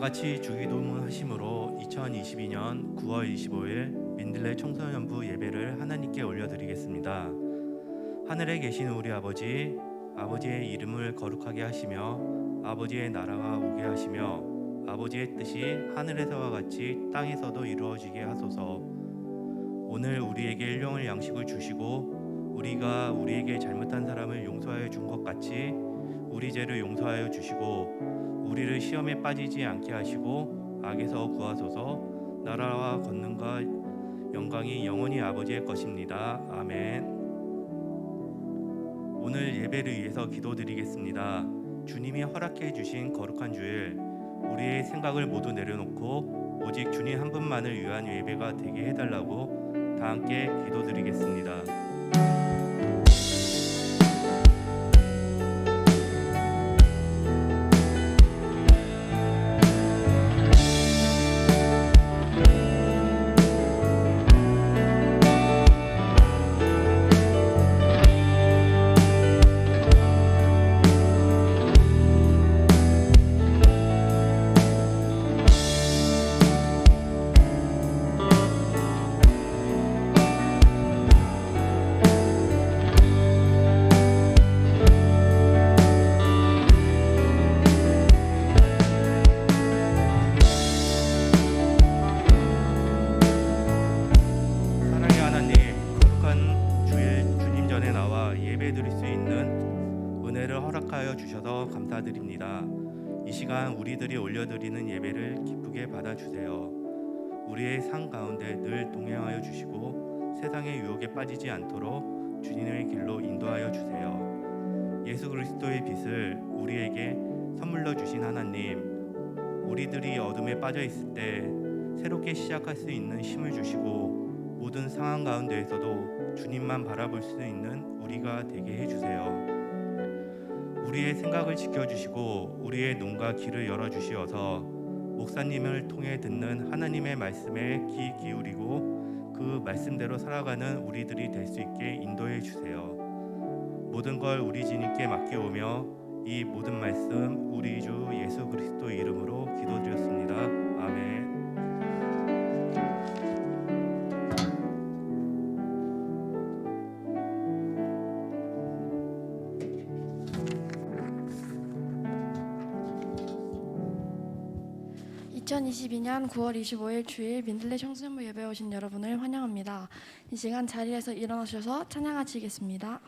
같이 주기도문 하심으로 2022년 9월 25일 민들레 청소년부 예배를 하나님께 올려드리겠습니다. 하늘에 계신 우리 아버지, 아버지의 이름을 거룩하게 하시며 아버지의 나라가 오게 하시며 아버지의 뜻이 하늘에서와 같이 땅에서도 이루어지게 하소서. 오늘 우리에게 일용할 양식을 주시고 우리가 우리에게 잘못한 사람을 용서하여 준 것 같이 우리 죄를 용서하여 주시고 우리를 시험에 빠지지 않게 하시고 악에서 구하소서. 나라와 권능과 영광이 영원히 아버지의 것입니다. 아멘. 오늘 예배를 위해서 기도드리겠습니다. 주님이 허락해 주신 거룩한 주일, 우리의 생각을 모두 내려놓고 오직 주님 한 분만을 위한 예배가 되게 해달라고 다 함께 기도드리겠습니다. 허락하여 주셔서 감사드립니다. 이 시간 우리들이 올려드리는 예배를 기쁘게 받아주세요. 우리의 삶 가운데 늘 동행하여 주시고 세상의 유혹에 빠지지 않도록 주님의 길로 인도하여 주세요. 예수 그리스도의 빛을 우리에게 선물로 주신 하나님, 우리들이 어둠에 빠져 있을 때 새롭게 시작할 수 있는 힘을 주시고 모든 상황 가운데에서도 주님만 바라볼 수 있는 우리가 되게 해주세요. 우리의 생각을 지켜주시고 우리의 눈과 귀를 열어주시어서 목사님을 통해 듣는 하나님의 말씀에 귀 기울이고 그 말씀대로 살아가는 우리들이 될 수 있게 인도해 주세요. 모든 걸 우리 주님께 맡겨오며 이 모든 말씀 우리 주 예수 그리스도 이름으로 기도드렸습니다. 아멘. 2022년 9월 25일 주일 민들레 청소년부 예배에 오신 여러분을 환영합니다. 이 시간 자리에서 일어나셔서 찬양하시겠습니다.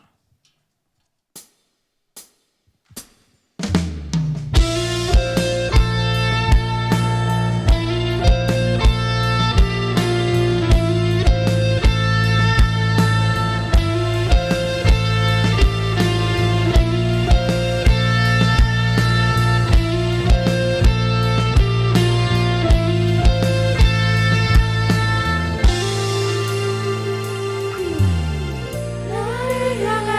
나를 향한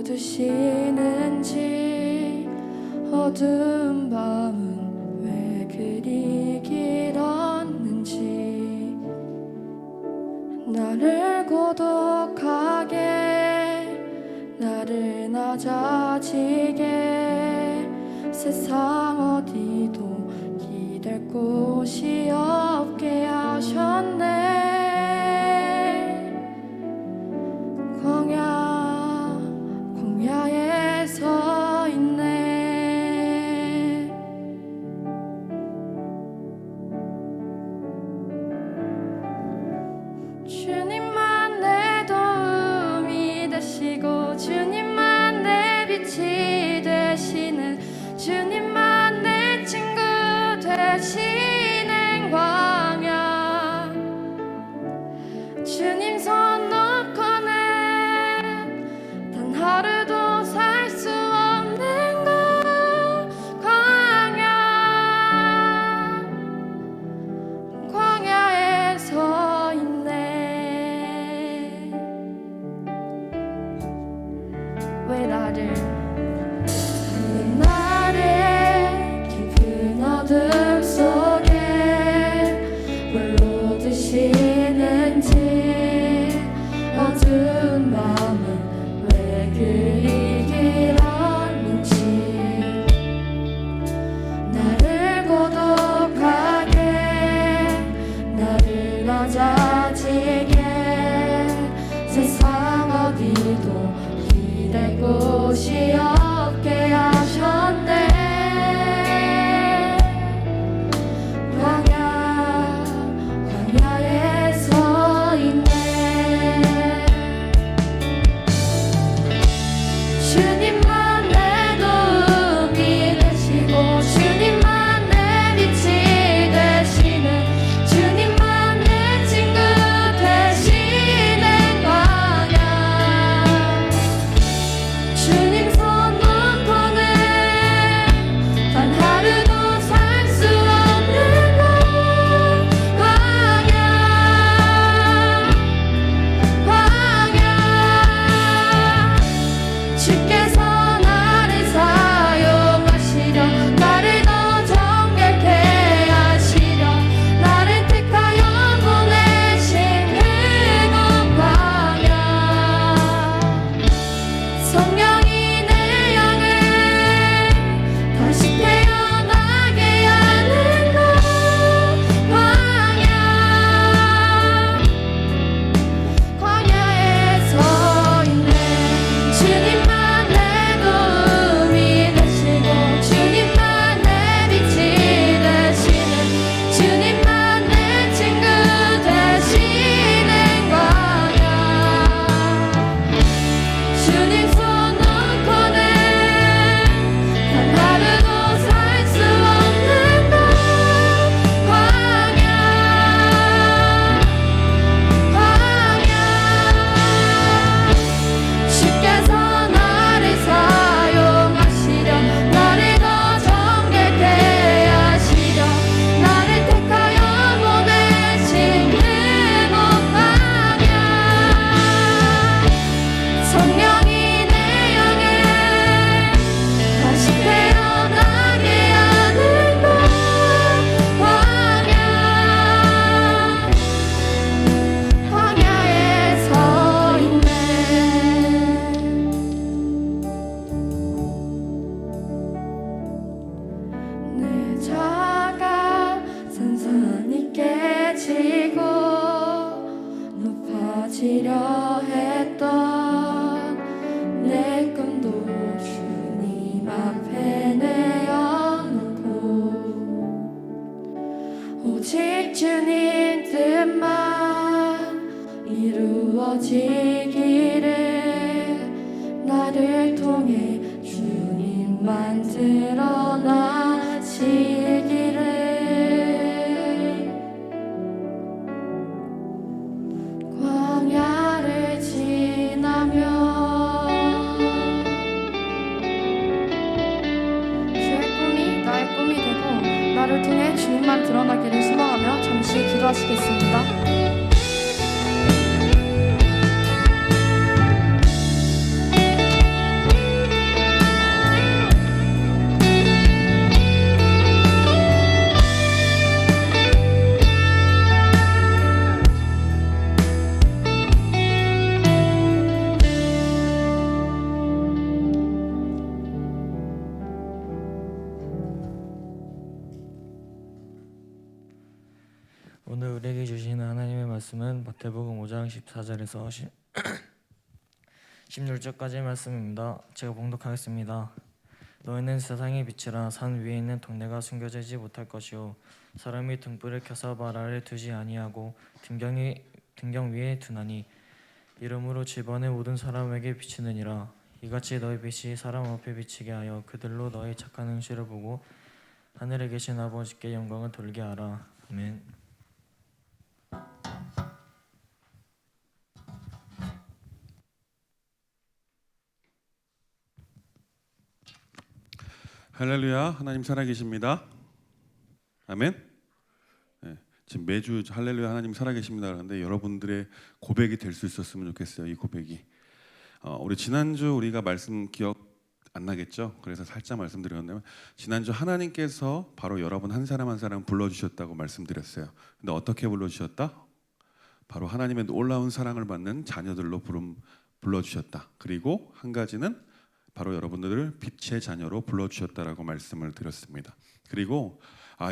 드시는지 어두운 밤은 왜 그리 길었는지 나를 고독하게 나를 낮아지게 세상 어디도 기댈 곳이 없게 하셨네. 광야에 서 있네. 주님만 내 도움이 되시고 주님만 내 빛이 되시는 주님만 내 친구 되시는 광야. 주님 손 놓고는 단 하루도 살 수 없는 것 광야에 서 있네. 왜 나를 깊은 어둠 속에 홀로 두시는지 어두운 밤은 왜 그리 길었는지 나를 고독하게 나를 낮아지게 세상 어디도 기댈 곳이 없게 하셨네. 광야에 서 있네. 주님만 내 도움이 되시고 주님만 내 빛이 되시는 주님만 내 친구 되시는 광야. 주님 손 놓고는 단 하루도 살 수 없는 것 광야. 주께서 나를 사용하시려 나를 더 정결케 하시려 나를 택하여 보내신 그곳 광야. 성령이 내 영을 다시 태어나게 하는 것 광야에 서 있네. 주님만 내 도움이 되시고 주님만 내 빛이 되시는 주님만 내 친구 되시는 광야. 주님 손 놓고는 단 하루도 살 수 없는 것 광야. 주께서 나를 사용하시려 나를 더 정결케 하시려 나를 택하여 보내신 그곳 광야. 성령이 내 영을 다시 태어나게 하는 것 광야에 서 있네. 내 자가 산산이 깨지고 높아지려 했던 내 꿈도 주님 앞에 내어놓고 오직 주님 뜻만 이루어지기를 나를 통해 주님만 드러나시기를. 광야를 지나며 주의 꿈이 나의 꿈이 되고 나를 통해 주님만 드러나기를 소망하며 잠시 기도하시겠습니다. 말씀은 마태복음 5장 14절에서 16절까지의 말씀입니다. 제가 봉독하겠습니다. 너희는 세상의 빛이라. 산 위에 있는 동네가 숨겨지지 못할 것이요 사람이 등불을 켜서 발 아래 두지 아니하고 등경 위에 두나니 이름으로 집안의 모든 사람에게 비치느니라. 이같이 너희 빛이 사람 앞에 비치게 하여 그들로 너희 착한 행실을 보고 하늘에 계신 아버지께 영광을 돌리게 하라. 아멘. 할렐루야, 하나님 살아계십니다. 아멘. 네, 지금 매주 할렐루야 하나님 살아계십니다 그러는데 여러분들의 고백이 될 수 있었으면 좋겠어요. 이 고백이 우리 지난주 우리가 말씀 기억 안 나겠죠? 그래서 살짝 말씀드렸는데 지난주 하나님께서 바로 여러분 한 사람 한 사람 불러주셨다고 말씀드렸어요. 근데 어떻게 불러주셨다? 바로 하나님의 놀라운 사랑을 받는 자녀들로 불러주셨다. 그리고 한 가지는 바로 여러분들을 빛의 자녀로 불러주셨다라고 말씀을 드렸습니다. 그리고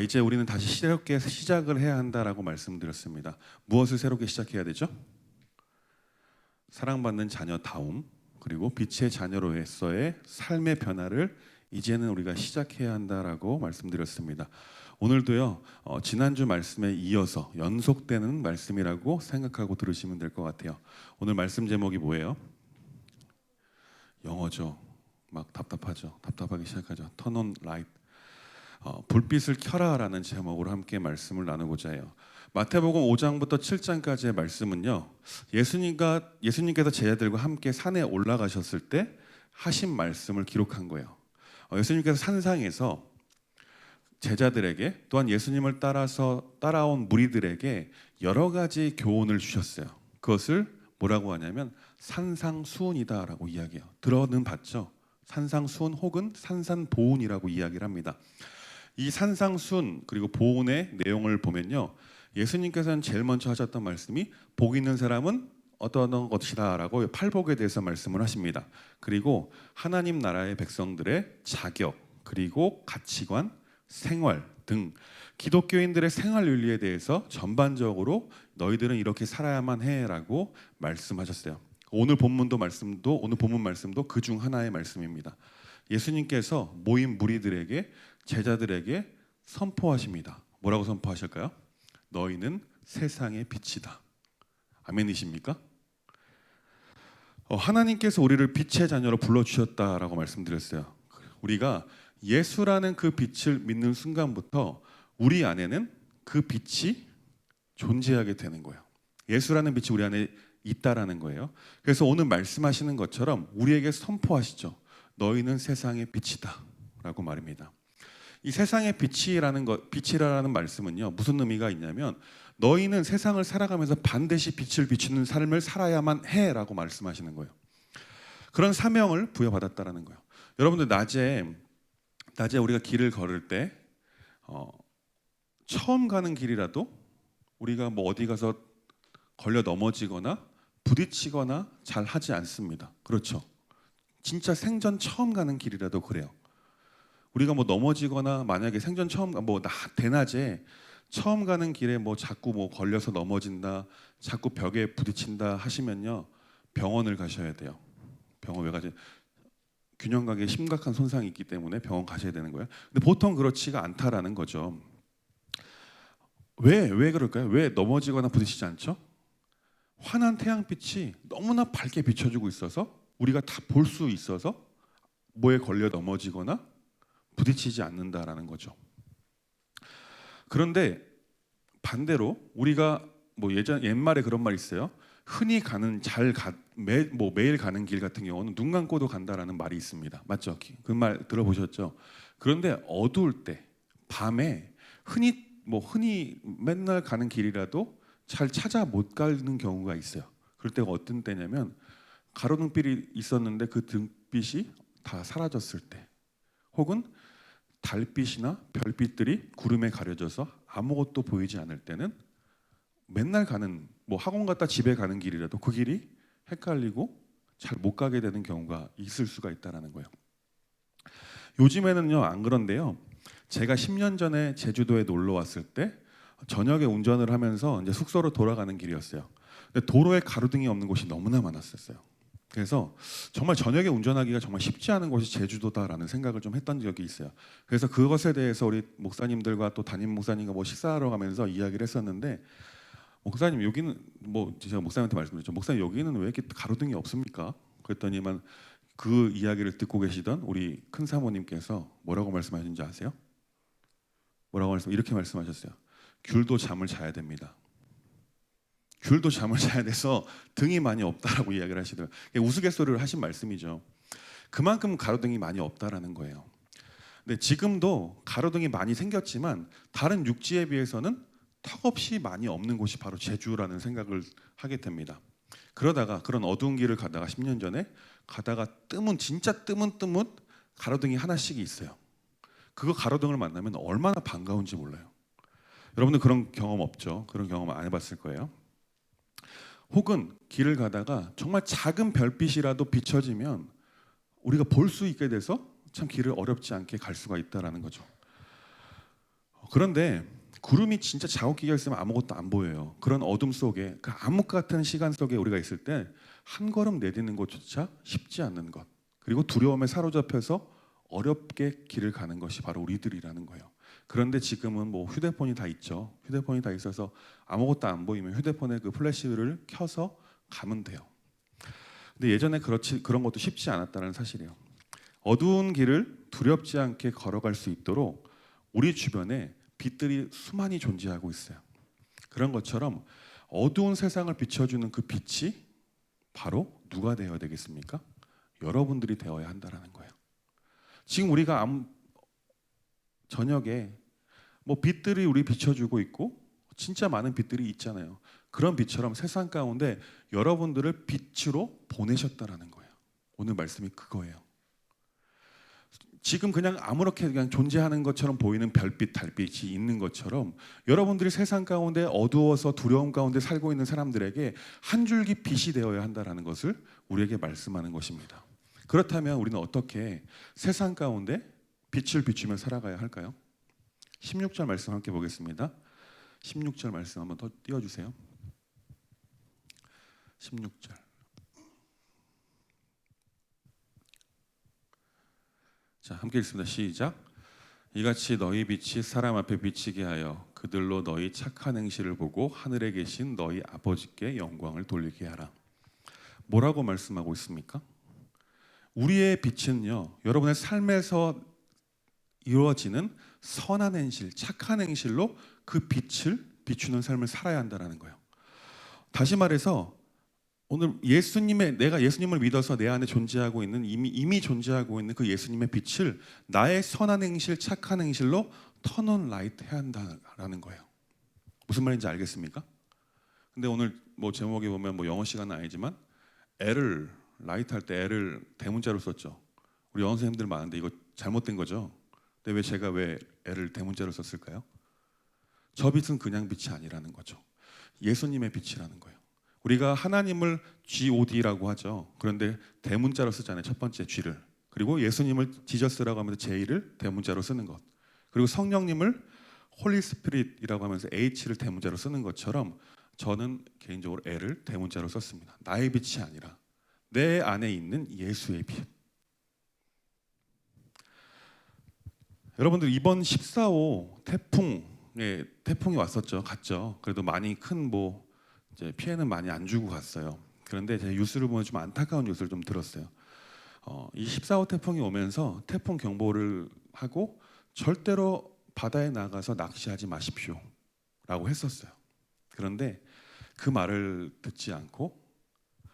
이제 우리는 다시 새롭게 시작을 해야 한다라고 말씀드렸습니다. 무엇을 새롭게 시작해야 되죠? 사랑받는 자녀다움, 그리고 빛의 자녀로서의 삶의 변화를 이제는 우리가 시작해야 한다라고 말씀드렸습니다. 오늘도요, 지난주 말씀에 이어서 연속되는 말씀이라고 생각하고 들으시면 될 것 같아요. 오늘 말씀 제목이 뭐예요? 영어죠. 막 답답하죠. 답답하기 시작하죠. Turn on light. 불빛을 켜라라는 제목으로 함께 말씀을 나누고자 해요. 마태복음 5장부터 7장까지의 말씀은요, 예수님께서 제자들과 함께 산에 올라가셨을 때 하신 말씀을 기록한 거예요. 예수님께서 산상에서 제자들에게 또한 예수님을 따라온 무리들에게 여러 가지 교훈을 주셨어요. 그것을 뭐라고 하냐면 산상수훈이다라고 이야기해요. 들어는 봤죠? 산상수훈 혹은 산산보훈이라고 이야기를 합니다. 이 산상수훈 그리고 보훈의 내용을 보면요, 예수님께서는 제일 먼저 하셨던 말씀이 복 있는 사람은 어떤 것이다 라고 팔복에 대해서 말씀을 하십니다. 그리고 하나님 나라의 백성들의 자격, 그리고 가치관, 생활 등 기독교인들의 생활 윤리에 대해서 전반적으로 너희들은 이렇게 살아야만 해라고 말씀하셨어요. 오늘 본문 말씀도 그 중 하나의 말씀입니다. 예수님께서 모인 무리들에게, 제자들에게 선포하십니다. 뭐라고 선포하실까요? 너희는 세상의 빛이다. 아멘이십니까? 하나님께서 우리를 빛의 자녀로 불러주셨다라고 말씀드렸어요. 우리가 예수라는 그 빛을 믿는 순간부터 우리 안에는 그 빛이 존재하게 되는 거예요. 예수라는 빛이 우리 안에 있다라는 거예요. 그래서 오늘 말씀하시는 것처럼 우리에게 선포하시죠. 너희는 세상의 빛이다 라고 말입니다. 이 세상의 빛이라는 말씀은요, 무슨 의미가 있냐면 너희는 세상을 살아가면서 반드시 빛을 비추는 삶을 살아야만 해라고 말씀하시는 거예요. 그런 사명을 부여받았다라는 거예요. 여러분들 낮에 우리가 길을 걸을 때 처음 가는 길이라도 우리가 뭐 어디 가서 걸려 넘어지거나 부딪히거나 잘 하지 않습니다. 그렇죠? 진짜 생전 처음 가는 길이라도 그래요. 우리가 뭐 넘어지거나 만약에 생전 처음 대낮에 처음 가는 길에 자꾸 걸려서 넘어진다, 자꾸 벽에 부딪힌다 하시면요, 병원을 가셔야 돼요. 병원 왜 가지? 균형각에 심각한 손상이 있기 때문에 병원 가셔야 되는 거예요. 근데 보통 그렇지가 않다라는 거죠. 왜 그럴까요? 왜 넘어지거나 부딪히지 않죠? 환한 태양빛이 너무나 밝게 비춰주고 있어서 우리가 다 볼 수 있어서 뭐에 걸려 넘어지거나 부딪히지 않는다라는 거죠. 그런데 반대로 우리가 옛말에 그런 말 있어요. 흔히 가는 매일 가는 길 같은 경우는 눈 감고도 간다라는 말이 있습니다. 맞죠? 그 말 들어보셨죠? 그런데 어두울 때, 밤에 흔히 맨날 가는 길이라도 잘 찾아 못 가는 경우가 있어요. 그럴 때가 어떤 때냐면 가로등불이 있었는데 그 등빛이 다 사라졌을 때, 혹은 달빛이나 별빛들이 구름에 가려져서 아무것도 보이지 않을 때는 맨날 가는 학원 갔다 집에 가는 길이라도 그 길이 헷갈리고 잘 못 가게 되는 경우가 있을 수가 있다라는 거예요. 요즘에는요 안 그런데요. 제가 10년 전에 제주도에 놀러 왔을 때 저녁에 운전을 하면서 이제 숙소로 돌아가는 길이었어요. 근데 도로에 가로등이 없는 곳이 너무나 많았었어요. 그래서 정말 저녁에 운전하기가 정말 쉽지 않은 곳이 제주도다라는 생각을 좀 했던 적이 있어요. 그래서 그것에 대해서 우리 목사님들과 또 담임 목사님과 뭐 식사하러 가면서 이야기를 했었는데, 목사님 여기는 뭐 제가 목사님한테 말씀드렸죠. 목사님 여기는 왜 이렇게 가로등이 없습니까? 그랬더니만 그 이야기를 듣고 계시던 우리 큰 사모님께서 뭐라고 말씀하셨는지 아세요? 이렇게 말씀하셨어요. 귤도 잠을 자야 됩니다. 귤도 잠을 자야 돼서 등이 많이 없다라고 이야기를 하시더라고요. 우스갯소리를 하신 말씀이죠. 그만큼 가로등이 많이 없다라는 거예요. 근데 지금도 가로등이 많이 생겼지만 다른 육지에 비해서는 턱없이 많이 없는 곳이 바로 제주라는 생각을 하게 됩니다. 그러다가 그런 어두운 길을 가다가 10년 전에 가다가 진짜 뜨문 가로등이 하나씩 있어요. 그거 가로등을 만나면 얼마나 반가운지 몰라요. 여러분들 그런 경험 없죠? 그런 경험 안 해봤을 거예요. 혹은 길을 가다가 정말 작은 별빛이라도 비춰지면 우리가 볼 수 있게 돼서 참 길을 어렵지 않게 갈 수가 있다라는 거죠. 그런데 구름이 진짜 자욱기가 있으면 아무것도 안 보여요. 그런 어둠 속에, 그 암흑 같은 시간 속에 우리가 있을 때 한 걸음 내딛는 것조차 쉽지 않는 것, 그리고 두려움에 사로잡혀서 어렵게 길을 가는 것이 바로 우리들이라는 거예요. 그런데 지금은 뭐 휴대폰이 다 있죠. 휴대폰이 다 있어서 아무것도 안 보이면 휴대폰에 그 플래시를 켜서 가면 돼요. 근데 예전에 그런 것도 쉽지 않았다는 사실이에요. 어두운 길을 두렵지 않게 걸어갈 수 있도록 우리 주변에 빛들이 수많이 존재하고 있어요. 그런 것처럼 어두운 세상을 비춰주는 그 빛이 바로 누가 되어야 되겠습니까? 여러분들이 되어야 한다는 거예요. 지금 우리가 저녁에 뭐 빛들이 우리 비춰주고 있고 진짜 많은 빛들이 있잖아요. 그런 빛처럼 세상 가운데 여러분들을 빛으로 보내셨다라는 거예요. 오늘 말씀이 그거예요. 지금 그냥 아무렇게 그냥 존재하는 것처럼 보이는 별빛, 달빛이 있는 것처럼 여러분들이 세상 가운데 어두워서 두려움 가운데 살고 있는 사람들에게 한 줄기 빛이 되어야 한다는 것을 우리에게 말씀하는 것입니다. 그렇다면 우리는 어떻게 세상 가운데 빛을 비추며 살아가야 할까요? 16절 말씀 함께 보겠습니다. 16절 말씀 한번 더 띄워주세요. 16절. 자, 함께 읽습니다. 시작. 이같이 너희 빛이 사람 앞에 비치게 하여 그들로 너희 착한 행실을 보고 하늘에 계신 너희 아버지께 영광을 돌리게 하라. 뭐라고 말씀하고 있습니까? 우리의 빛은요, 여러분의 삶에서 이루어지는 선한 행실, 착한 행실로 그 빛을 비추는 삶을 살아야 한다는 거예요. 다시 말해서 오늘 내가 예수님을 믿어서 내 안에 존재하고 있는 이미 존재하고 있는 그 예수님의 빛을 나의 선한 행실, 착한 행실로 턴온 라이트 해야 한다라는 거예요. 무슨 말인지 알겠습니까? 근데 오늘 뭐 제목에 보면 뭐 영어 시간은 아니지만 L을 라이트 할 때 L을 대문자로 썼죠. 우리 영어 선생님들 많은데 이거 잘못된 거죠. 근데 제가 왜 L을 대문자로 썼을까요? 저 빛은 그냥 빛이 아니라는 거죠. 예수님의 빛이라는 거예요. 우리가 하나님을 God라고 하죠. 그런데 대문자로 쓰잖아요. 첫 번째 G를. 그리고 예수님을 지저스라고 하면서 J를 대문자로 쓰는 것. 그리고 성령님을 홀리 스피릿이라고 하면서 H를 대문자로 쓰는 것처럼 저는 개인적으로 L을 대문자로 썼습니다. 나의 빛이 아니라 내 안에 있는 예수의 빛. 여러분들 이번 14호 태풍이 왔었죠. 갔죠. 그래도 많이 큰 이제 피해는 많이 안 주고 갔어요. 그런데 제가 뉴스를 보면 좀 안타까운 뉴스를 좀 들었어요. 이 14호 태풍이 오면서 태풍 경보를 하고 절대로 바다에 나가서 낚시하지 마십시오라고 했었어요. 그런데 그 말을 듣지 않고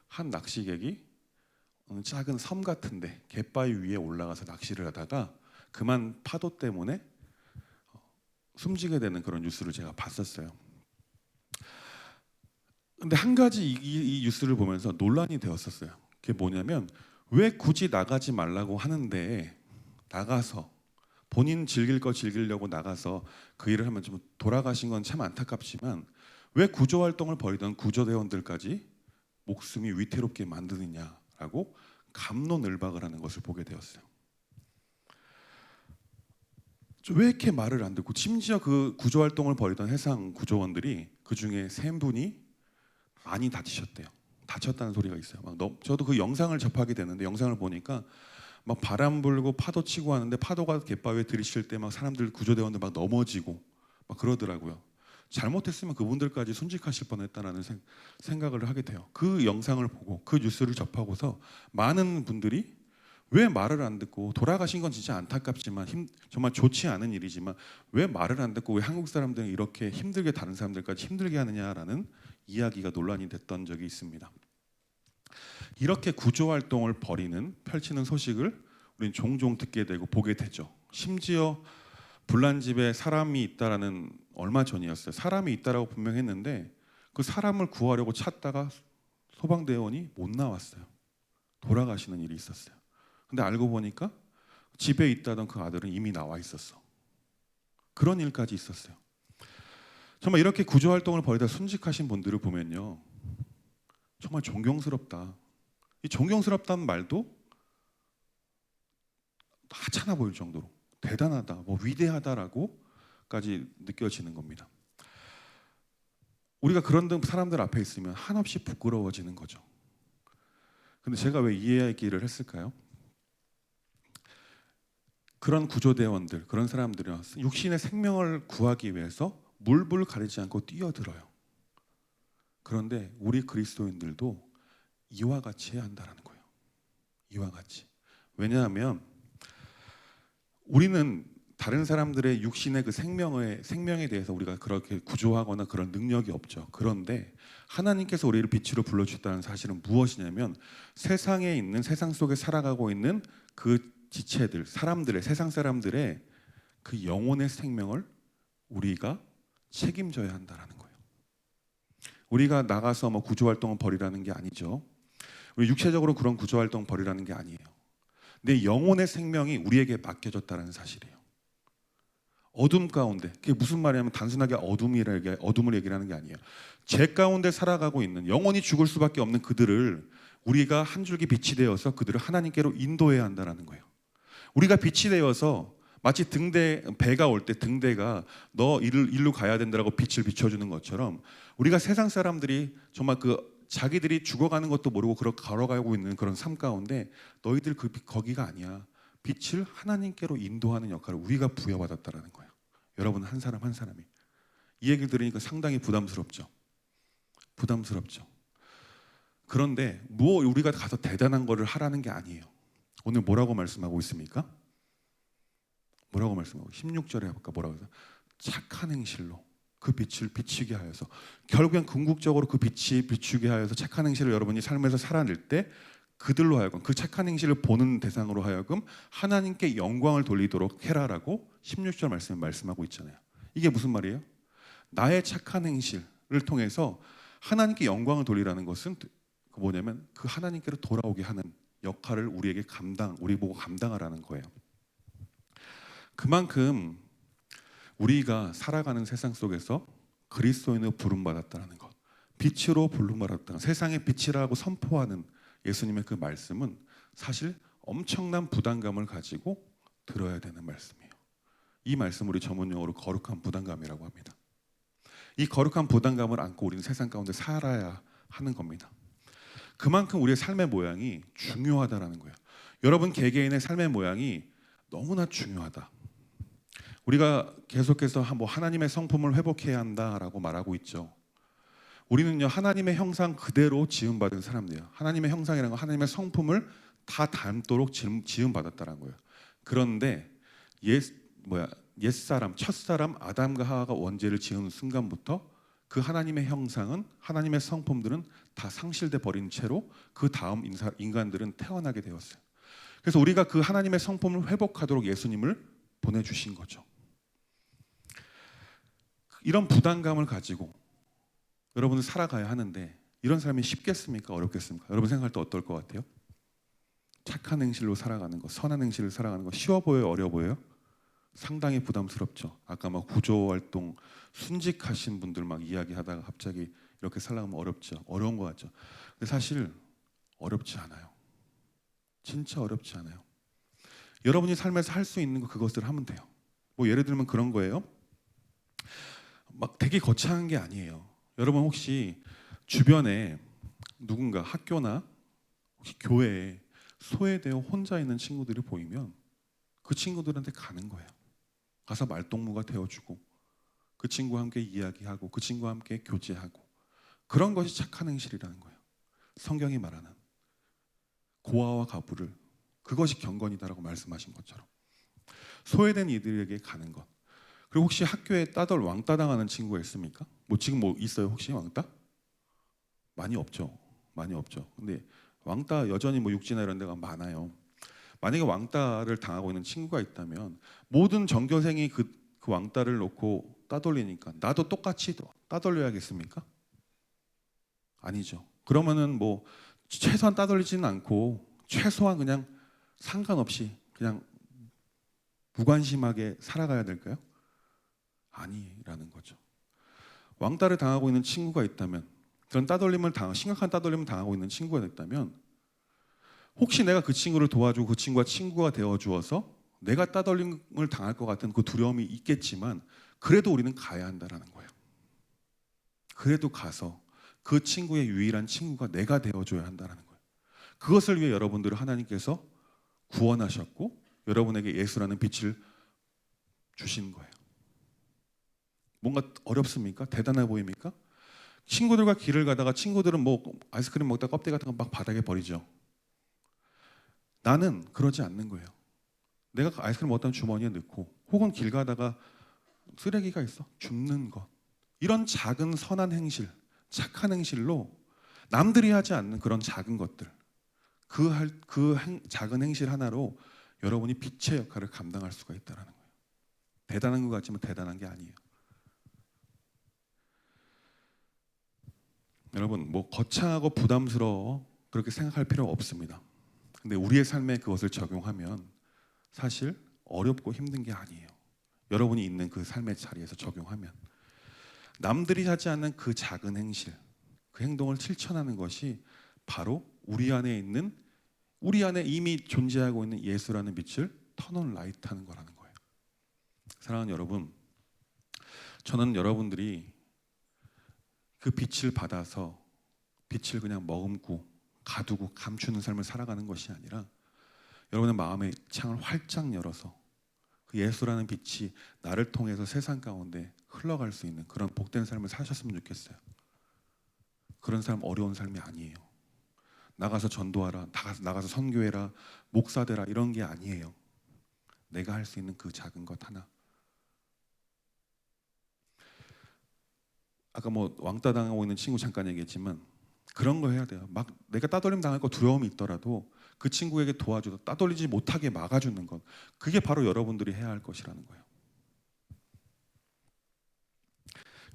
한 낚시객이 어느 작은 섬 같은데 갯바위 위에 올라가서 낚시를 하다가 그만 파도 때문에 숨지게 되는 그런 뉴스를 제가 봤었어요. 근데 한 가지 이 뉴스를 보면서 논란이 되었었어요. 그게 뭐냐면 왜 굳이 나가지 말라고 하는데 나가서 본인 즐길 거 즐기려고 나가서 그 일을 하면 좀 돌아가신 건 참 안타깝지만 왜 구조 활동을 벌이던 구조대원들까지 목숨이 위태롭게 만드느냐라고 갑론을박을 하는 것을 보게 되었어요. 왜 이렇게 말을 안 듣고, 심지어 그 구조 활동을 벌이던 해상 구조원들이 그 중에 3분이 많이 다치셨대요. 다쳤다는 소리가 있어요. 저도 그 영상을 접하게 되는데, 영상을 보니까 막 바람 불고 파도 치고 하는데 파도가 갯바위에 들이칠 때 막 사람들, 구조대원들 막 넘어지고 막 그러더라고요. 잘못했으면 그분들까지 순직하실 뻔했다라는 생각을 하게 돼요. 그 영상을 보고 그 뉴스를 접하고서 많은 분들이 왜 말을 안 듣고, 돌아가신 건 진짜 안타깝지만 정말 좋지 않은 일이지만 왜 말을 안 듣고 왜 한국 사람들은 이렇게 힘들게 다른 사람들까지 힘들게 하느냐라는 이야기가 논란이 됐던 적이 있습니다. 이렇게 구조 활동을 펼치는 소식을 우리는 종종 듣게 되고 보게 되죠. 심지어 불난 집에 사람이 있다라는, 얼마 전이었어요. 사람이 있다라고 분명했는데 그 사람을 구하려고 찾다가 소방대원이 못 나왔어요. 돌아가시는 일이 있었어요. 근데 알고 보니까 집에 있다던 그 아들은 이미 나와 있었어. 그런 일까지 있었어요. 정말 이렇게 구조 활동을 벌이다 순직하신 분들을 보면요, 정말 존경스럽다. 이 존경스럽다는 말도 하찮아 보일 정도로 대단하다, 뭐 위대하다라고까지 느껴지는 겁니다. 우리가 그런 사람들 앞에 있으면 한없이 부끄러워지는 거죠. 근데 제가 왜 이 이야기를 했을까요? 그런 구조대원들, 그런 사람들은 육신의 생명을 구하기 위해서 물불 가리지 않고 뛰어들어요. 그런데 우리 그리스도인들도 이와 같이 해야 한다는 거예요. 이와 같이. 왜냐하면 우리는 다른 사람들의 육신의 그 생명에 대해서 우리가 그렇게 구조하거나 그런 능력이 없죠. 그런데 하나님께서 우리를 빛으로 불러주셨다는 사실은 무엇이냐면, 세상에 있는, 세상 속에 살아가고 있는 그 지체들, 세상 사람들의 그 영혼의 생명을 우리가 책임져야 한다는 거예요. 우리가 나가서 뭐 구조 활동을 벌이라는 게 아니죠. 우리 육체적으로 그런 구조 활동 벌이라는 게 아니에요. 내 영혼의 생명이 우리에게 맡겨졌다는 사실이에요. 어둠 가운데, 그게 무슨 말이냐면 단순하게 어둠을 얘기하는 게 아니에요. 죄 가운데 살아가고 있는, 영원히 죽을 수밖에 없는 그들을 우리가 한 줄기 빛이 되어서 그들을 하나님께로 인도해야 한다는 거예요. 우리가 빛이 되어서 마치 배가 올 때 등대가 너 일로 가야 된다라고 빛을 비춰주는 것처럼, 우리가 세상 사람들이 정말 자기들이 죽어가는 것도 모르고 걸어가고 있는 그런 삶 가운데 너희들 거기가 아니야. 빛을 하나님께로 인도하는 역할을 우리가 부여받았다라는 거예요. 여러분 한 사람 한 사람이. 이 얘기를 들으니까 상당히 부담스럽죠. 그런데 우리가 가서 대단한 거를 하라는 게 아니에요. 오늘 뭐라고 말씀하고 있습니까? 뭐라고 말씀하고 16절에 해볼까? 뭐라고 해서 착한 행실로 그 빛을 비추게 하여서, 결국엔 궁극적으로 그 빛이 비추게 하여서 착한 행실을 여러분이 삶에서 살아낼 때 그들로 하여금, 그 착한 행실을 보는 대상으로 하여금 하나님께 영광을 돌리도록 해라라고 16절 말씀에 말씀하고 있잖아요. 이게 무슨 말이에요? 나의 착한 행실을 통해서 하나님께 영광을 돌리라는 것은 뭐냐면 그 하나님께로 돌아오게 하는 역할을 우리 보고 감당하라는 거예요. 그만큼 우리가 살아가는 세상 속에서 그리스도인으로 부름받았다는 것, 빛으로 부름받았다, 세상의 빛이라고 선포하는 예수님의 그 말씀은 사실 엄청난 부담감을 가지고 들어야 되는 말씀이에요. 이 말씀 우리 전문용어로 거룩한 부담감이라고 합니다. 이 거룩한 부담감을 안고 우리는 세상 가운데 살아야 하는 겁니다. 그만큼 우리의 삶의 모양이 중요하다라는 거예요. 여러분 개개인의 삶의 모양이 너무나 중요하다. 우리가 계속해서 하나님의 성품을 회복해야 한다라고 말하고 있죠. 우리는요, 하나님의 형상 그대로 지음받은 사람들이에요. 하나님의 형상이라는 건 하나님의 성품을 다 닮도록 지음받았다는 거예요. 그런데 옛사람, 첫사람 아담과 하와가 원죄를 지은 순간부터 그 하나님의 형상은, 하나님의 성품들은 다 상실돼 버린 채로 그 다음 인간들은 태어나게 되었어요. 그래서 우리가 그 하나님의 성품을 회복하도록 예수님을 보내주신 거죠. 이런 부담감을 가지고 여러분은 살아가야 하는데, 이런 삶이 쉽겠습니까? 어렵겠습니까? 여러분 생각할 때 어떨 것 같아요? 착한 행실로 살아가는 거, 선한 행실로 살아가는 거 쉬워 보여요? 어려워 보여요? 상당히 부담스럽죠. 아까 구조 활동 순직하신 분들 이야기하다가 갑자기 이렇게 살아가면 어려운 것 같죠. 근데 사실 어렵지 않아요. 진짜 어렵지 않아요. 여러분이 삶에서 할 수 있는 거 그것을 하면 돼요. 뭐 예를 들면 그런 거예요. 막 되게 거창한 게 아니에요. 여러분 혹시 주변에 누군가 학교나 혹시 교회에 소외되어 혼자 있는 친구들이 보이면 그 친구들한테 가는 거예요. 가서 말동무가 되어주고 그 친구와 함께 이야기하고 그 친구와 함께 교제하고, 그런 것이 착한 행실이라는 거예요. 성경이 말하는 고아와 가부를, 그것이 경건이다라고 말씀하신 것처럼 소외된 이들에게 가는 것. 그리고 혹시 학교에 왕따 당하는 친구가 있습니까? 뭐 지금 뭐 있어요 혹시 왕따? 많이 없죠. 많이 없죠. 근데 왕따 여전히 뭐 육지나 이런 데가 많아요. 만약에 왕따를 당하고 있는 친구가 있다면 모든 전교생이 그 왕따를 놓고 따돌리니까 나도 똑같이 따돌려야겠습니까? 아니죠. 그러면은 뭐 최소한 따돌리지는 않고 최소한 그냥 상관없이 그냥 무관심하게 살아가야 될까요? 아니라는 거죠. 왕따를 당하고 있는 친구가 있다면, 그런 심각한 따돌림을 당하고 있는 친구가 있다면, 혹시 내가 그 친구를 도와주고 그 친구가 친구가 되어 주어서 내가 따돌림을 당할 것 같은 그 두려움이 있겠지만, 그래도 우리는 가야 한다라는 거예요. 그래도 가서 그 친구의 유일한 친구가 내가 되어줘야 한다는 거예요. 그것을 위해 여러분들을 하나님께서 구원하셨고 여러분에게 예수라는 빛을 주신 거예요. 뭔가 어렵습니까? 대단해 보입니까? 친구들과 길을 가다가 친구들은 뭐 아이스크림 먹다가 껍데기 같은 거 막 바닥에 버리죠. 나는 그러지 않는 거예요. 내가 아이스크림 먹었다는 주머니에 넣고, 혹은 길 가다가 쓰레기가 있어 줍는 것, 이런 작은 선한 행실, 착한 행실로 남들이 하지 않는 그런 작은 것들, 작은 행실 하나로 여러분이 빛의 역할을 감당할 수가 있다는 거예요. 대단한 것 같지만 대단한 게 아니에요. 여러분 뭐 거창하고 부담스러워 그렇게 생각할 필요 없습니다. 근데 우리의 삶에 그것을 적용하면 사실 어렵고 힘든 게 아니에요. 여러분이 있는 그 삶의 자리에서 적용하면 남들이 하지 않는 그 작은 행실, 그 행동을 실천하는 것이 바로 우리 안에 이미 존재하고 있는 예수라는 빛을 터널 라이트 하는 거라는 거예요. 사랑하는 여러분, 저는 여러분들이 그 빛을 받아서 빛을 그냥 머금고 가두고 감추는 삶을 살아가는 것이 아니라, 여러분의 마음의 창을 활짝 열어서 그 예수라는 빛이 나를 통해서 세상 가운데 흘러갈 수 있는 그런 복된 삶을 사셨으면 좋겠어요. 그런 삶 어려운 삶이 아니에요. 나가서 전도하라, 나가서 선교해라, 목사되라, 이런 게 아니에요. 내가 할 수 있는 그 작은 것 하나. 아까 뭐 왕따 당하고 있는 친구 잠깐 얘기했지만 그런 거 해야 돼요. 막 내가 따돌림 당할 거 두려움이 있더라도 그 친구에게 도와줘서 따돌리지 못하게 막아주는 것, 그게 바로 여러분들이 해야 할 것이라는 거예요.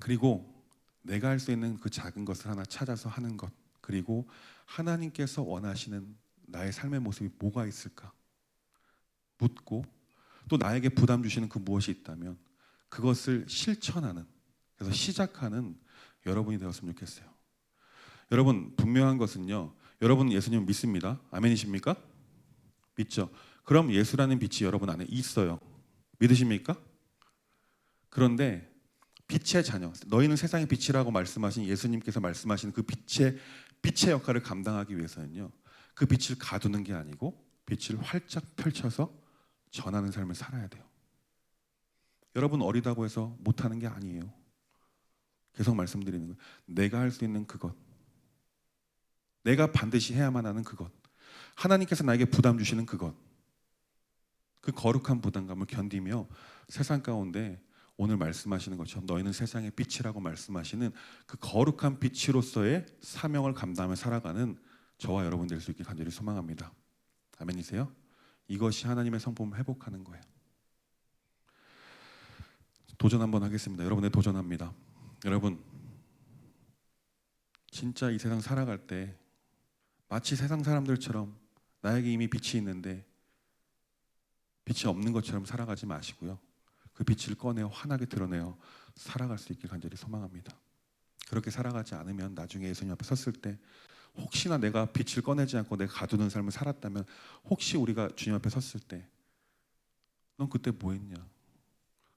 그리고 내가 할 수 있는 그 작은 것을 하나 찾아서 하는 것, 그리고 하나님께서 원하시는 나의 삶의 모습이 뭐가 있을까 묻고, 또 나에게 부담 주시는 그 무엇이 있다면 그것을 실천하는, 그래서 시작하는 여러분이 되었으면 좋겠어요. 여러분 분명한 것은요, 여러분 예수님 믿습니다. 아멘이십니까? 믿죠? 그럼 예수라는 빛이 여러분 안에 있어요. 믿으십니까? 그런데 빛의 자녀, 너희는 세상의 빛이라고 말씀하신 예수님께서 말씀하신 그 빛의 역할을 감당하기 위해서는요, 그 빛을 가두는 게 아니고 빛을 활짝 펼쳐서 전하는 삶을 살아야 돼요. 여러분 어리다고 해서 못하는 게 아니에요. 계속 말씀드리는 거예요. 내가 할 수 있는 그것, 내가 반드시 해야만 하는 그것, 하나님께서 나에게 부담 주시는 그것, 그 거룩한 부담감을 견디며 세상 가운데 오늘 말씀하시는 것처럼 너희는 세상의 빛이라고 말씀하시는 그 거룩한 빛으로서의 사명을 감당하며 살아가는 저와 여러분 될 수 있길 간절히 소망합니다. 아멘이세요? 이것이 하나님의 성품을 회복하는 거예요. 도전 한번 하겠습니다. 여러분의 도전합니다. 여러분 진짜 이 세상 살아갈 때 마치 세상 사람들처럼 나에게 이미 빛이 있는데 빛이 없는 것처럼 살아가지 마시고요, 그 빛을 꺼내어 환하게 드러내어 살아갈 수 있길 간절히 소망합니다. 그렇게 살아가지 않으면 나중에 예수님 앞에 섰을 때 혹시나 내가 빛을 꺼내지 않고 내가 가두는 삶을 살았다면, 혹시 우리가 주님 앞에 섰을 때 넌 그때 뭐 했냐?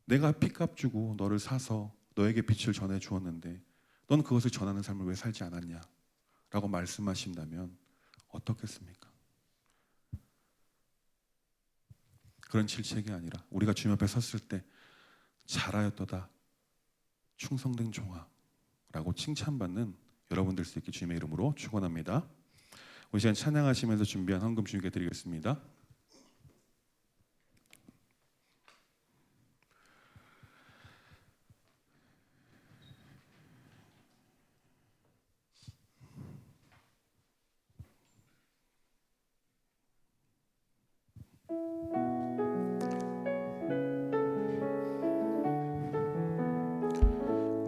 내가 피값 주고 너를 사서 너에게 빛을 전해 주었는데 넌 그것을 전하는 삶을 왜 살지 않았냐? 라고 말씀하신다면 어떻겠습니까? 그런 질책이 아니라 우리가 주님 앞에 섰을 때 잘하였도다 충성된 종아 라고 칭찬받는 여러분들 수 있게 주님의 이름으로 축원합니다. 우리 시간 찬양하시면서 준비한 헌금 주님께 드리겠습니다.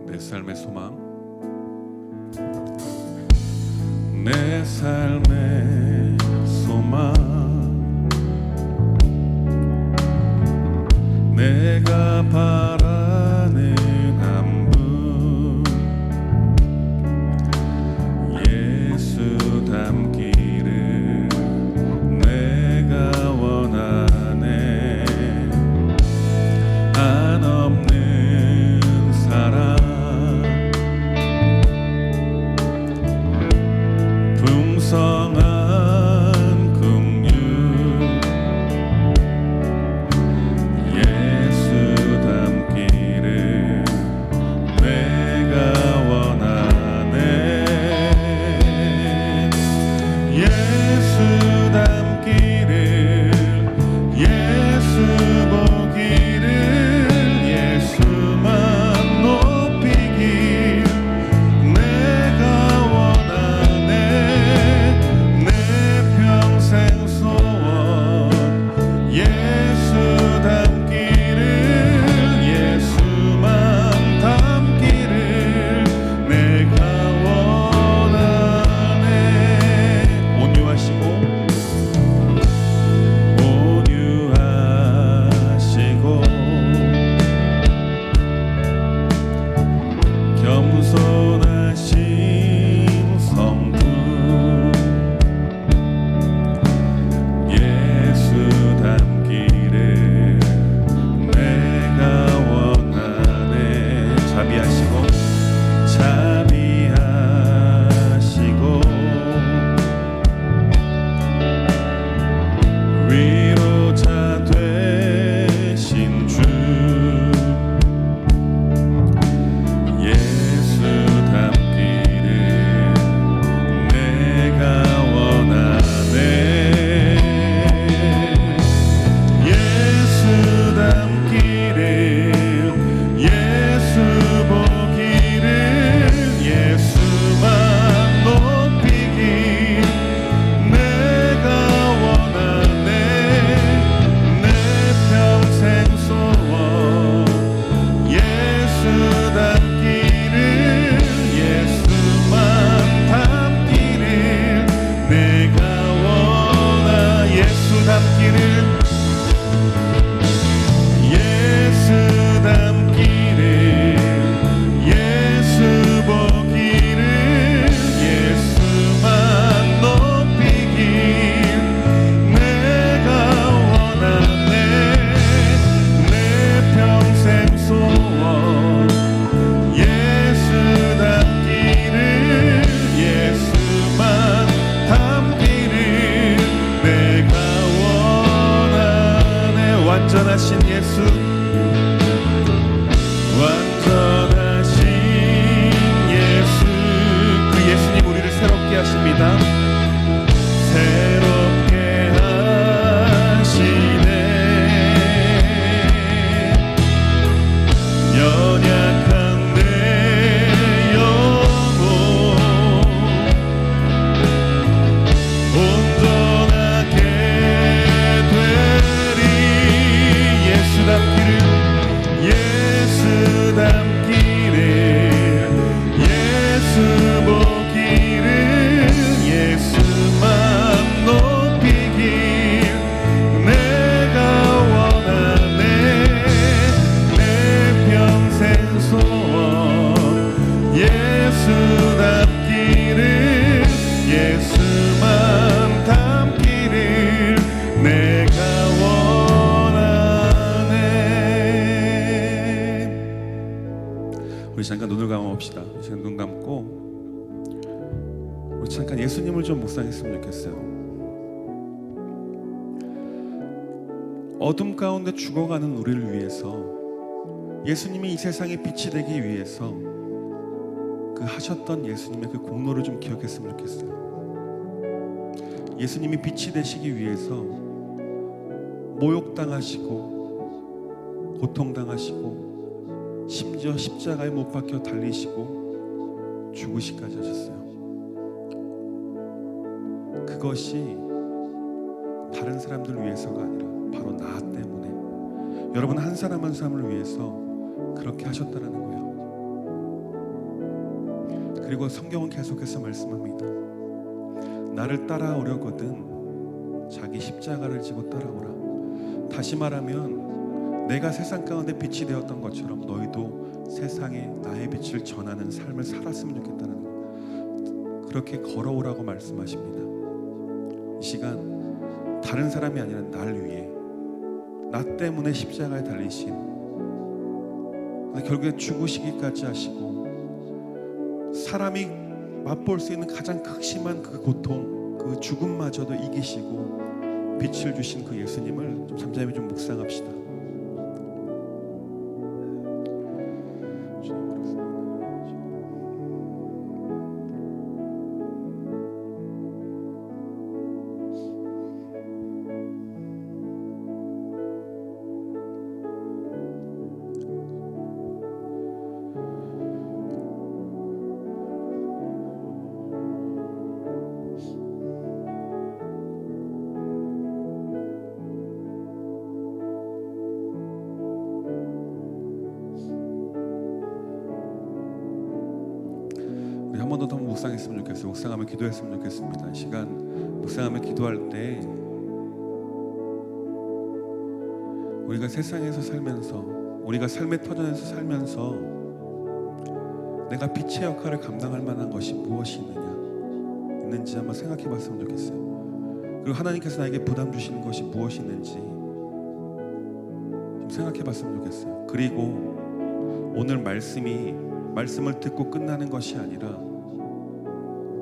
내 삶의 소망, 내 삶의 소망, 내가 바라는 한 분, 예수 닮기를 내가 원하네. 한없는 사랑, 풍성한 긍휼, 예수 닮기를 내가 원하네. 예수 닮기를, 예수 보기를, 예수만 높이길 내가 원하네. 내 평생 소원, 예수 닮기를, 예수만 닮기를 내가 원하네. 온유하시고 겸손하신 성품, 예수 닮기를 내가 원하네. 자비하시고 위로자 되신 주, 예수 닮기를 내가 원하네. 예수 닮기를, 예수 보기를, 예수만 높이길 내가 원하네. 내 평생 소원, 예수 닮기를, 예수만 닮기를 내가 원하. 예수 닮기를, 예수 닮기를, 예수 보기를, 예수만 높이길 내가 원하네. 내 평생 소원, 예수 닮기를, 예수만 닮기를 내가 원하네. 완전하신 예수, 완전하신 예수, 그 예수님 우리를 새롭게 하십니다. 새롭게 하시네. 연약한 내 영혼 온전하게 되리. 예수 닮기 우리 잠깐 눈을 감아봅시다. 지금 눈 감고 우리 잠깐 예수님을 좀 묵상했으면 좋겠어요. 어둠 가운데 죽어가는 우리를 위해서 예수님이 이 세상에 빛이 되기 위해서 그 하셨던 예수님의 그 공로를 좀 기억했으면 좋겠어요. 예수님이 빛이 되시기 위해서 모욕당하시고 고통당하시고 심지어 십자가에 못 박혀 달리시고 죽으시까지 하셨어요. 그것이 다른 사람들 위해서가 아니라 바로 나 때문에, 여러분 한 사람 한 사람을 위해서 그렇게 하셨다는 거예요. 그리고 성경은 계속해서 말씀합니다. 나를 따라오려거든 자기 십자가를 지고 따라오라. 다시 말하면 내가 세상 가운데 빛이 되었던 것처럼 너희도 세상에 나의 빛을 전하는 삶을 살았으면 좋겠다는 거예요. 그렇게 걸어오라고 말씀하십니다. 이 시간 다른 사람이 아니라 날 위해, 나 때문에 십자가에 달리신, 결국에 죽으시기까지 하시고 사람이 맛볼 수 있는 가장 극심한 그 고통, 그 죽음마저도 이기시고 빛을 주신 그 예수님을 좀 잠잠히 좀 묵상합시다. 한 번 더 묵상했으면 좋겠어요. 묵상하며 기도했으면 좋겠습니다. 이 시간 묵상하며 기도할 때 우리가 세상에서 살면서, 우리가 삶의 터전에서 살면서 내가 빛의 역할을 감당할 만한 것이 무엇이 있는지 한번 생각해 봤으면 좋겠어요. 그리고 하나님께서 나에게 부담 주시는 것이 무엇이 있는지 좀 생각해 봤으면 좋겠어요. 그리고 오늘 말씀을 듣고 끝나는 것이 아니라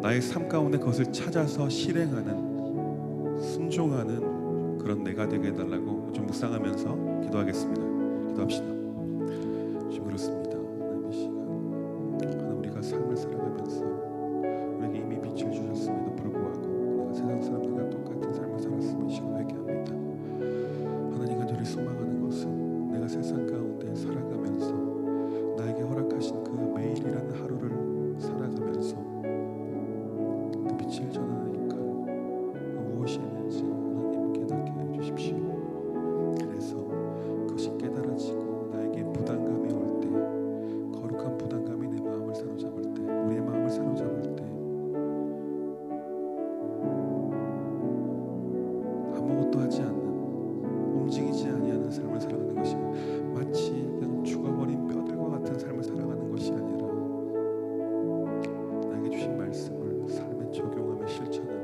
나의 삶 가운데 그것을 찾아서 실행하는, 순종하는 그런 내가 되게 해달라고 좀 묵상하면서 기도하겠습니다. 기도합시다. 지금 그렇습니다. 하나님 이 시간, 하나님 우리가 삶을 살아가면서 우리에게 이미 빛을 주셨음에도 불구하고 내가 세상 사람들과 똑같은 삶을 살았음을 이 시간 회개합니다. 하나님 간절히 소망하는 것은 내가 세상 가운데 살아가면서 나에게 허락하신 그 매일이라는 하루를 살아가면서 그 빛을 전하는 역할, 무엇이 있는지 하나님 깨닫게 해주십시오. 그래서 그것이 깨달아지고 나에게 부담감이 올 때, 거룩한 부담감이 내 마음을 사로잡을 때, 우리의 마음을 사로잡을 때 아무것도 하지 않는, 움직이지 아니하는 삶을 살아가는 것이 마치 그냥 죽어버린 뼈들과 같은 삶을 살아가는 것이 아니라 나에게 주신 말씀을 삶에 적용하며 실천하며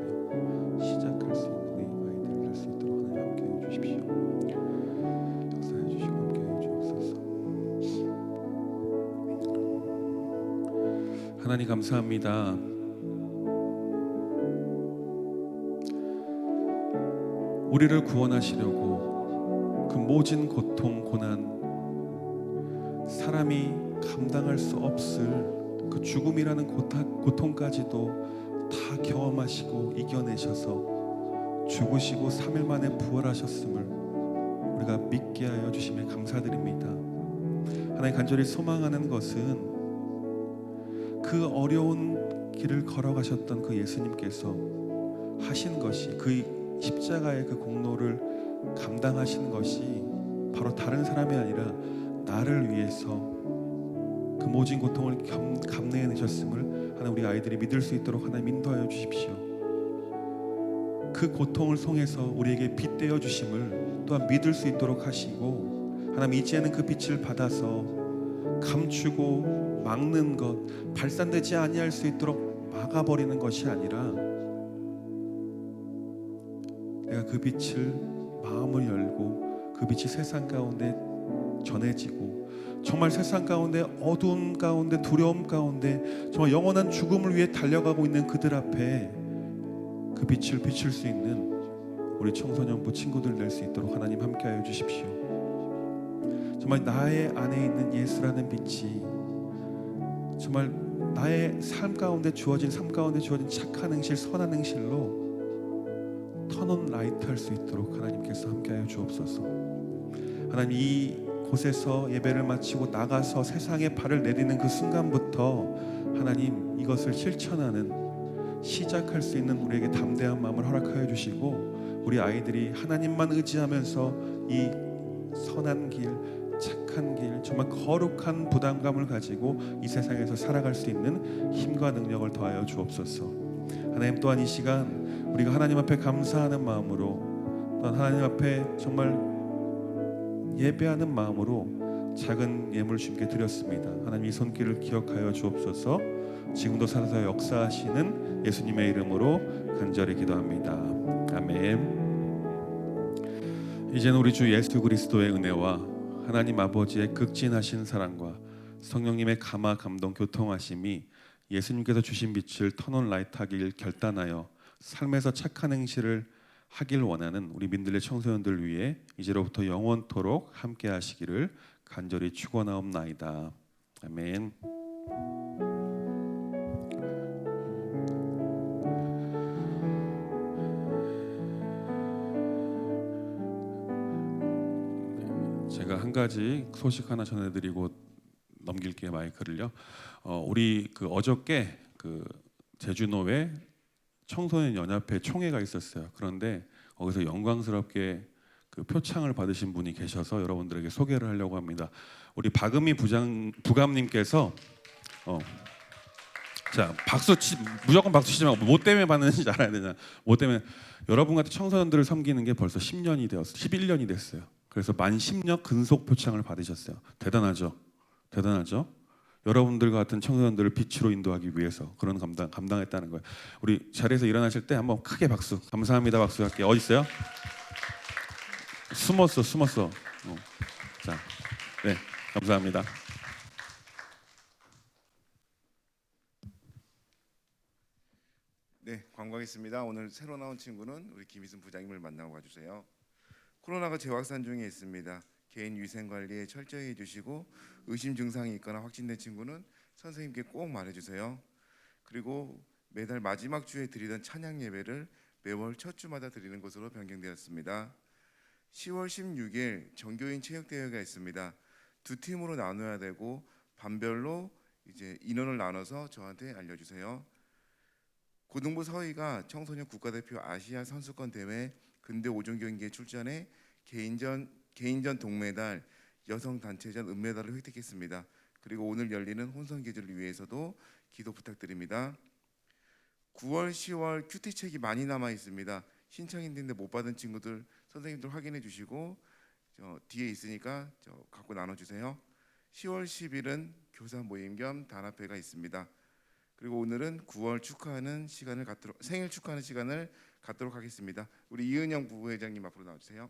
시작할 수 있는 우리 아이들이 될 수 있도록 하나님 함께해 주십시오. 역사해 주시고 함께해 주옵소서. 하나님 감사합니다. 우리를 구원하시려고 그 모진 고통, 고난, 사람이 감당할 수 없을 그 죽음이라는 고통까지도 다 경험하시고 이겨내셔서 죽으시고 3일 만에 부활하셨음을 우리가 믿게 하여 주심에 감사드립니다. 하나님 간절히 소망하는 것은 그 어려운 길을 걸어가셨던 그 예수님께서 하신 것이, 그 십자가의 그 공로를 감당하신 것이 바로 다른 사람이 아니라 나를 위해서 그 모진 고통을 감내해내셨음을 하나님 우리 아이들이 믿을 수 있도록 하나님 인도하여 주십시오. 그 고통을 통해서 우리에게 빛 되어 주심을 또한 믿을 수 있도록 하시고, 하나님 이제는 그 빛을 받아서 감추고 막는 것, 발산되지 아니할 수 있도록 막아버리는 것이 아니라 내가 그 빛을 마음을 열고 그 빛이 세상 가운데 전해지고 정말 세상 가운데 어두운 가운데 두려움 가운데 정말 영원한 죽음을 위해 달려가고 있는 그들 앞에 그 빛을 비출 수 있는 우리 청소년부 친구들 될 수 있도록 하나님 함께하여 주십시오. 정말 나의 안에 있는 예수라는 빛이 정말 나의 삶 가운데 주어진 착한 행실, 선한 행실로 터넌 라이트 할 수 있도록 하나님께서 함께하여 주옵소서. 하나님, 이 곳에서 예배를 마치고 나가서 세상에 발을 내디는 그 순간부터 하나님 이것을 실천하는 시작할 수 있는 우리에게 담대한 마음을 허락하여 주시고 우리 아이들이 하나님만 의지하면서 이 선한 길, 착한 길, 정말 거룩한 부담감을 가지고 이 세상에서 살아갈 수 있는 힘과 능력을 더하여 주옵소서. 하나님, 또한 이 시간 우리가 하나님 앞에 감사하는 마음으로, 또한 하나님 앞에 정말 예배하는 마음으로 작은 예물 주님께 드렸습니다. 하나님, 이 손길을 기억하여 주옵소서. 지금도 살아서 역사하시는 예수님의 이름으로 간절히 기도합니다. 아멘. 이제는 우리 주 예수 그리스도의 은혜와 하나님 아버지의 극진하신 사랑과 성령님의 감화 감동 교통하심이 예수님께서 주신 빛을 터널 라이트 하길 결단하여 삶에서 착한 행실을 하길 원하는 우리 민들레 청소년들 위해 이제로부터 영원토록 함께 하시기를 간절히 축원하옵나이다. 아멘. 제가 한 가지 소식 하나 전해드리고 넘길게요, 마이크를요. 우리 어저께 제주노회 청소년 연합회 총회가 있었어요. 그런데 거기서 영광스럽게 표창을 받으신 분이 계셔서 여러분들에게 소개를 하려고 합니다. 우리 박은미 부감님께서 자, 무조건 박수 치지 말고 뭐 때문에 받는지 알아야 되잖아. 뭐 때문에 여러분 같은 청소년들을 섬기는 게 벌써 11년이 됐어요. 그래서 만 10년 근속 표창을 받으셨어요. 대단하죠? 대단하죠? 여러분들 같은 청소년들을 빛으로 인도하기 위해서 그런 감당했다는 거예요. 우리 자리에서 일어나실 때 한번 크게 박수. 감사합니다. 박수 할게요. 어디 있어요? 숨었어. 자, 네, 감사합니다. 네, 관광했습니다. 오늘 새로 나온 친구는 우리 김희순 부장님을 만나고 가주세요. 코로나가 재확산 중에 있습니다. 개인 위생 관리에 철저히 해주시고 의심 증상이 있거나 확진된 친구는 선생님께 꼭 말해주세요. 그리고 매달 마지막 주에 드리던 찬양 예배를 매월 첫 주마다 드리는 것으로 변경되었습니다. 10월 16일 정교인 체육대회가 있습니다. 두 팀으로 나눠야 되고 반별로 이제 인원을 나눠서 저한테 알려주세요. 고등부 서희가 청소년 국가대표 아시아 선수권 대회 근대 5종 경기에 출전해 개인전 동메달, 여성 단체전 은메달을 획득했습니다. 그리고 오늘 열리는 혼성 계절을 위해서도 기도 부탁드립니다. 9월, 10월 큐티 책이 많이 남아 있습니다. 신청인데 못 받은 친구들 선생님들 확인해 주시고 뒤에 있으니까 갖고 나눠 주세요. 10월 10일은 교사 모임 겸 단합회가 있습니다. 그리고 오늘은 9월 생일 축하하는 시간을 갖도록 하겠습니다. 우리 이은영 부부회장님 앞으로 나와주세요.